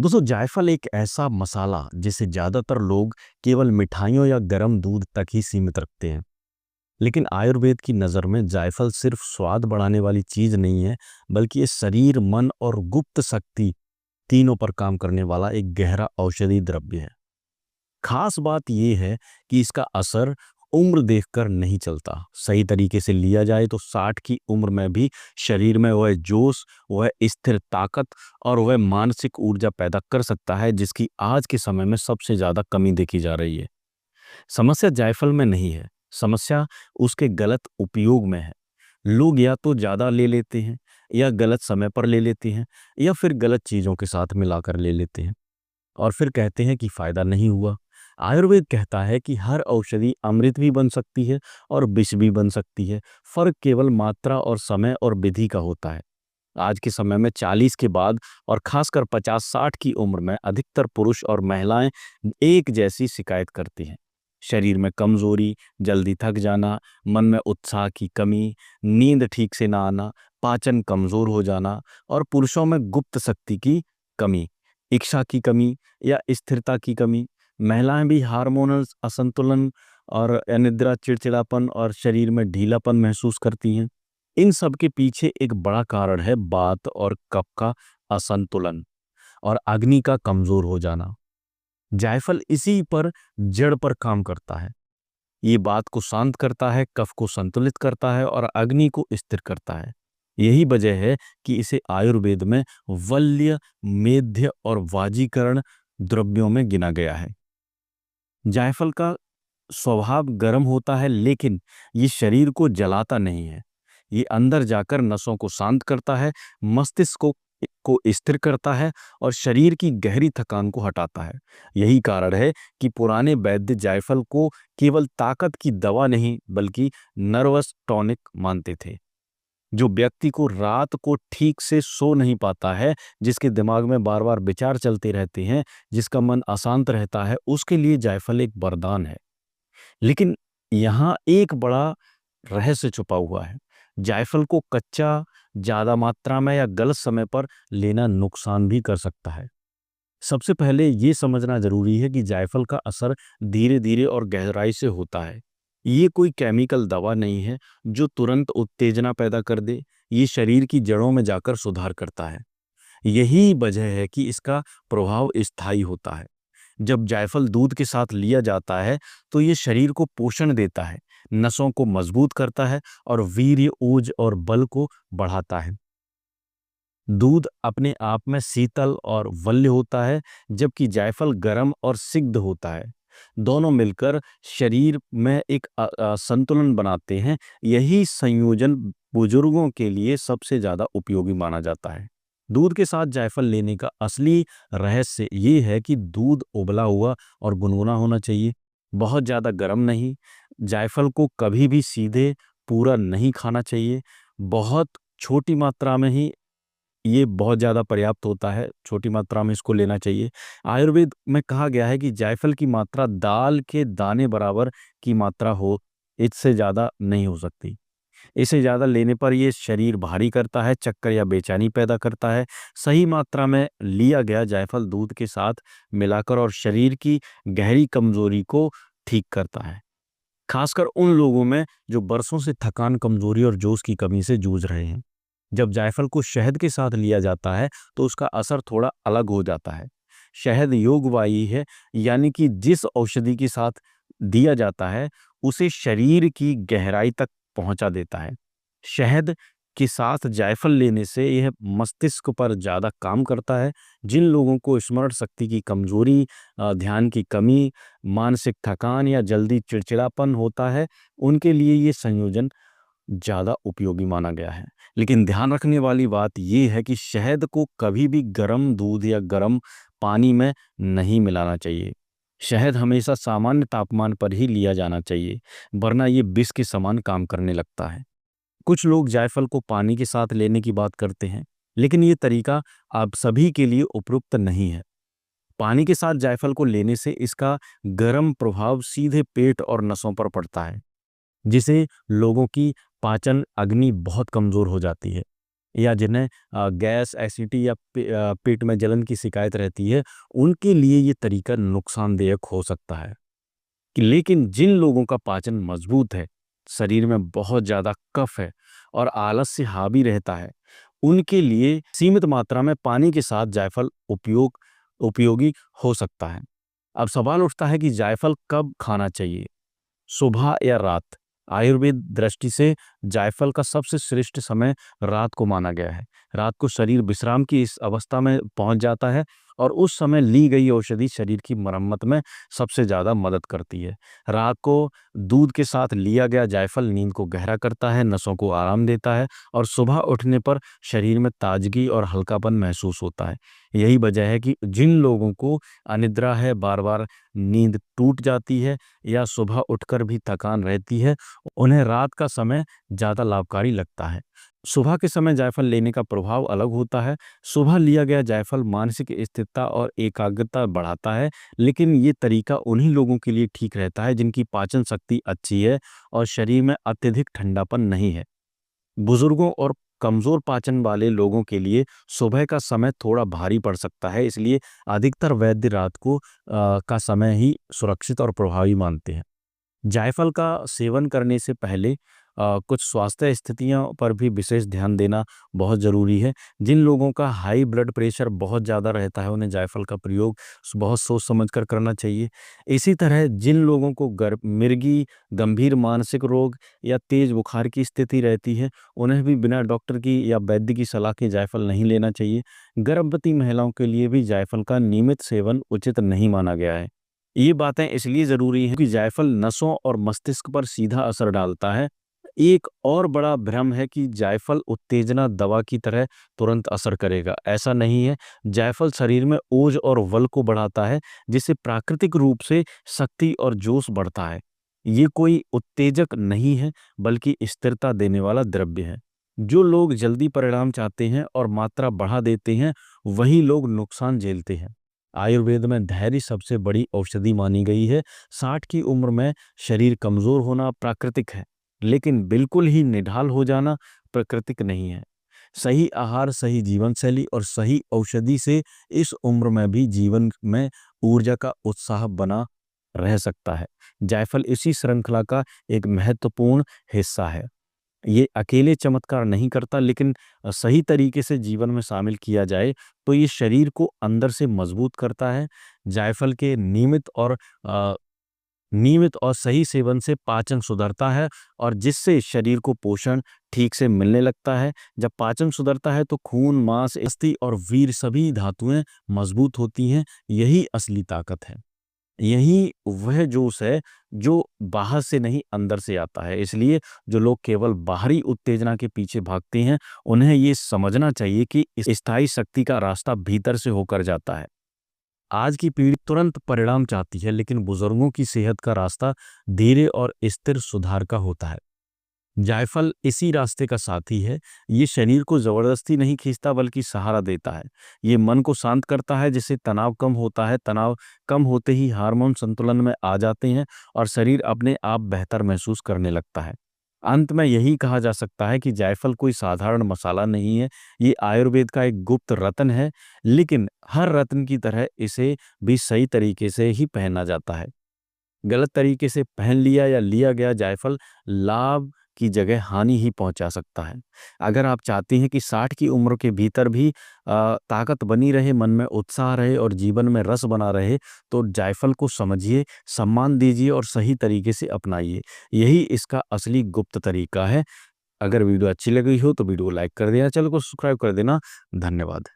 दोस्तों, जायफल एक ऐसा मसाला जिसे ज़्यादातर लोग केवल मिठाइयों या गर्म दूध तक ही सीमित रखते हैं। लेकिन आयुर्वेद की नज़र में जायफल सिर्फ स्वाद बढ़ाने वाली चीज़ नहीं है, बल्कि ये शरीर, मन और गुप्त शक्ति तीनों पर काम करने वाला एक गहरा औषधि द्रव्य है। खास बात यह है कि इसका असर उम्र देखकर नहीं चलता। सही तरीके से लिया जाए तो 60 की उम्र में भी शरीर में वह जोश, वह स्थिर ताकत और वह मानसिक ऊर्जा पैदा कर सकता है जिसकी आज के समय में सबसे ज्यादा कमी देखी जा रही है। समस्या जायफल में नहीं है, समस्या उसके गलत उपयोग में है। लोग या तो ज्यादा ले लेते हैं, या गलत समय पर ले लेते हैं, या फिर गलत चीजों के साथ मिलाकर ले लेते हैं और फिर कहते हैं कि फायदा नहीं हुआ। आयुर्वेद कहता है कि हर औषधि अमृत भी बन सकती है और विष भी बन सकती है। फर्क केवल मात्रा और समय और विधि का होता है। आज के समय में 40 के बाद और खासकर 50-60 की उम्र में अधिकतर पुरुष और महिलाएं एक जैसी शिकायत करती हैं। शरीर में कमजोरी, जल्दी थक जाना, मन में उत्साह की कमी, नींद ठीक से ना आना, पाचन कमजोर हो जाना और पुरुषों में गुप्त शक्ति की कमी, इच्छा की कमी या स्थिरता की कमी। महिलाएं भी हार्मोनल असंतुलन और अनिद्रा, चिड़चिड़ापन और शरीर में ढीलापन महसूस करती हैं। इन सब के पीछे एक बड़ा कारण है वात और कफ का असंतुलन और अग्नि का कमजोर हो जाना। जायफल इसी पर जड़ पर काम करता है। ये बात को शांत करता है, कफ को संतुलित करता है और अग्नि को स्थिर करता है। यही वजह है कि इसे आयुर्वेद में वल्य, मेध्य और वाजीकरण द्रव्यों में गिना गया है। जायफल का स्वभाव गर्म होता है, लेकिन ये शरीर को जलाता नहीं है। ये अंदर जाकर नसों को शांत करता है, मस्तिष्क को स्थिर करता है और शरीर की गहरी थकान को हटाता है। यही कारण है कि पुराने वैद्य जायफल को केवल ताकत की दवा नहीं, बल्कि नर्वस टॉनिक मानते थे। जो व्यक्ति को रात को ठीक से सो नहीं पाता है, जिसके दिमाग में बार बार विचार चलते रहते हैं, जिसका मन अशांत रहता है, उसके लिए जायफल एक वरदान है। लेकिन यहाँ एक बड़ा रहस्य छुपा हुआ है। जायफल को कच्चा, ज्यादा मात्रा में या गलत समय पर लेना नुकसान भी कर सकता है। सबसे पहले ये समझना जरूरी है कि जायफल का असर धीरे धीरे और गहराई से होता है। ये कोई केमिकल दवा नहीं है जो तुरंत उत्तेजना पैदा कर दे। ये शरीर की जड़ों में जाकर सुधार करता है। यही वजह है कि इसका प्रभाव स्थायी होता है। जब जायफल दूध के साथ लिया जाता है तो ये शरीर को पोषण देता है, नसों को मजबूत करता है और वीर्य, ऊर्ज और बल को बढ़ाता है। दूध अपने आप में शीतल और वल्य होता है, जबकि जायफल गर्म और सिग्ध होता है। दोनों मिलकर शरीर में एक संतुलन बनाते हैं। यही संयोजन बुजुर्गों के लिए सबसे ज्यादा उपयोगी माना जाता है। दूध के साथ जायफल लेने का असली रहस्य ये है कि दूध उबला हुआ और गुनगुना होना चाहिए, बहुत ज्यादा गर्म नहीं। जायफल को कभी भी सीधे पूरा नहीं खाना चाहिए, बहुत छोटी मात्रा में ही ये बहुत ज़्यादा पर्याप्त होता है, छोटी मात्रा में इसको लेना चाहिए। आयुर्वेद में कहा गया है कि जायफल की मात्रा दाल के दाने बराबर की मात्रा हो, इससे ज़्यादा नहीं हो सकती। इससे ज़्यादा लेने पर ये शरीर भारी करता है, चक्कर या बेचैनी पैदा करता है। सही मात्रा में लिया गया जायफल दूध के साथ मिलाकर और शरीर की गहरी कमज़ोरी को ठीक करता है, खासकर उन लोगों में जो बरसों से थकान, कमज़ोरी और जोश की कमी से जूझ रहे हैं। जब जायफल को शहद के साथ लिया जाता है तो उसका असर थोड़ा अलग हो जाता है। शहद योगवाही है, यानी कि जिस औषधि के साथ दिया जाता है उसे शरीर की गहराई तक पहुंचा देता है। शहद के साथ जायफल लेने से यह मस्तिष्क पर ज़्यादा काम करता है। जिन लोगों को स्मरण शक्ति की कमजोरी, ध्यान की कमी, मानसिक थकान या जल्दी चिड़चिड़ापन होता है, उनके लिए ये संयोजन ज़्यादा उपयोगी माना गया है। लेकिन ध्यान रखने वाली बात यह है कि शहद को कभी भी गर्म दूध या गर्म पानी में नहीं मिलाना चाहिए। शहद हमेशा सामान्य तापमान पर ही लिया जाना चाहिए, वरना ये विष के समान काम करने लगता है। कुछ लोग जायफल को पानी के साथ लेने की बात करते हैं, लेकिन ये तरीका आप सभी के लिए उपयुक्त नहीं है। पानी के साथ जायफल को लेने से इसका गर्म प्रभाव सीधे पेट और नसों पर पड़ता है, जिसे लोगों की पाचन अग्नि बहुत कमजोर हो जाती है। या जिन्हें गैस, एसिडिटी या पेट में जलन की शिकायत रहती है, उनके लिए ये तरीका नुकसानदायक हो सकता है। लेकिन जिन लोगों का पाचन मजबूत है, शरीर में बहुत ज़्यादा कफ है और आलस्य हावी रहता है, उनके लिए सीमित मात्रा में पानी के साथ जायफल उपयोगी हो सकता है। अब सवाल उठता है कि जायफल कब खाना चाहिए, सुबह या रात? आयुर्वेद दृष्टि से जायफल का सबसे श्रेष्ठ समय रात को माना गया है। रात को शरीर विश्राम की इस अवस्था में पहुंच जाता है और उस समय ली गई औषधि शरीर की मरम्मत में सबसे ज़्यादा मदद करती है। रात को दूध के साथ लिया गया जायफल नींद को गहरा करता है, नसों को आराम देता है और सुबह उठने पर शरीर में ताजगी और हल्कापन महसूस होता है। यही वजह है कि जिन लोगों को अनिद्रा है, बार-बार नींद टूट जाती है या सुबह उठकर भी थकान रहती है, उन्हें रात का समय ज़्यादा लाभकारी लगता है। सुबह के समय जायफल लेने का प्रभाव अलग होता है। सुबह लिया गया जायफल मानसिक स्थिरता और एकाग्रता बढ़ाता है, लेकिन ये तरीका उन्हीं लोगों के लिए ठीक रहता है जिनकी पाचन शक्ति अच्छी है और शरीर में अत्यधिक ठंडापन नहीं है। बुजुर्गों और कमजोर पाचन वाले लोगों के लिए सुबह का समय थोड़ा भारी पड़ सकता है, इसलिए अधिकतर वैद्य रात को का समय ही सुरक्षित और प्रभावी मानते हैं। जायफल का सेवन करने से पहले कुछ स्वास्थ्य स्थितियों पर भी विशेष ध्यान देना बहुत ज़रूरी है। जिन लोगों का हाई ब्लड प्रेशर बहुत ज़्यादा रहता है, उन्हें जायफल का प्रयोग बहुत सोच समझ कर करना चाहिए। इसी तरह जिन लोगों को मिर्गी, गंभीर मानसिक रोग या तेज बुखार की स्थिति रहती है, उन्हें भी बिना डॉक्टर की या वैद्य की सलाह के जायफल नहीं लेना चाहिए। गर्भवती महिलाओं के लिए भी जायफल का नियमित सेवन उचित नहीं माना गया है। ये बातें इसलिए ज़रूरी हैं कि जायफल नसों और मस्तिष्क पर सीधा असर डालता है। एक और बड़ा भ्रम है कि जायफल उत्तेजना दवा की तरह तुरंत असर करेगा। ऐसा नहीं है। जायफल शरीर में ओज और बल को बढ़ाता है, जिससे प्राकृतिक रूप से शक्ति और जोश बढ़ता है। ये कोई उत्तेजक नहीं है, बल्कि स्थिरता देने वाला द्रव्य है। जो लोग जल्दी परिणाम चाहते हैं और मात्रा बढ़ा देते हैं, वही लोग नुकसान झेलते हैं। आयुर्वेद में धैर्य सबसे बड़ी औषधि मानी गई है। 60 की उम्र में शरीर कमजोर होना प्राकृतिक है, लेकिन बिल्कुल ही निढाल हो जाना प्राकृतिक नहीं है। सही आहार, सही जीवन शैली और सही औषधि से इस उम्र में भी जीवन में ऊर्जा का उत्साह बना रह सकता है। जायफल इसी श्रृंखला का एक महत्वपूर्ण हिस्सा है। ये अकेले चमत्कार नहीं करता, लेकिन सही तरीके से जीवन में शामिल किया जाए तो ये शरीर को अंदर से मजबूत करता है। जायफल के नियमित और सही सेवन से पाचन सुधरता है और जिससे शरीर को पोषण ठीक से मिलने लगता है। जब पाचन सुधरता है तो खून, मांस, अस्थि और वीर सभी धातुएं मजबूत होती हैं। यही असली ताकत है। यही वह जोश है जो बाहर से नहीं, अंदर से आता है। इसलिए जो लोग केवल बाहरी उत्तेजना के पीछे भागते हैं, उन्हें ये समझना चाहिए कि इस स्थायी शक्ति का रास्ता भीतर से होकर जाता है। आज की पीढ़ी तुरंत परिणाम चाहती है, लेकिन बुजुर्गों की सेहत का रास्ता धीरे और स्थिर सुधार का होता है। जायफल इसी रास्ते का साथी है। ये शरीर को जबरदस्ती नहीं खींचता, बल्कि सहारा देता है। ये मन को शांत करता है, जिससे तनाव कम होता है। तनाव कम होते ही हार्मोन संतुलन में आ जाते हैं और शरीर अपने आप बेहतर महसूस करने लगता है। अंत में यही कहा जा सकता है कि जायफल कोई साधारण मसाला नहीं है। ये आयुर्वेद का एक गुप्त रत्न है, लेकिन हर रत्न की तरह इसे भी सही तरीके से ही पहना जाता है। गलत तरीके से पहन लिया या लिया गया जायफल लाभ की जगह हानि ही पहुंचा सकता है। अगर आप चाहते हैं कि 60 की उम्र के भीतर भी ताकत बनी रहे, मन में उत्साह रहे और जीवन में रस बना रहे, तो जायफल को समझिए, सम्मान दीजिए और सही तरीके से अपनाइए। यही इसका असली गुप्त तरीका है। अगर वीडियो अच्छी लगी हो तो वीडियो को लाइक कर देना, चैनल को सब्सक्राइब कर देना। धन्यवाद।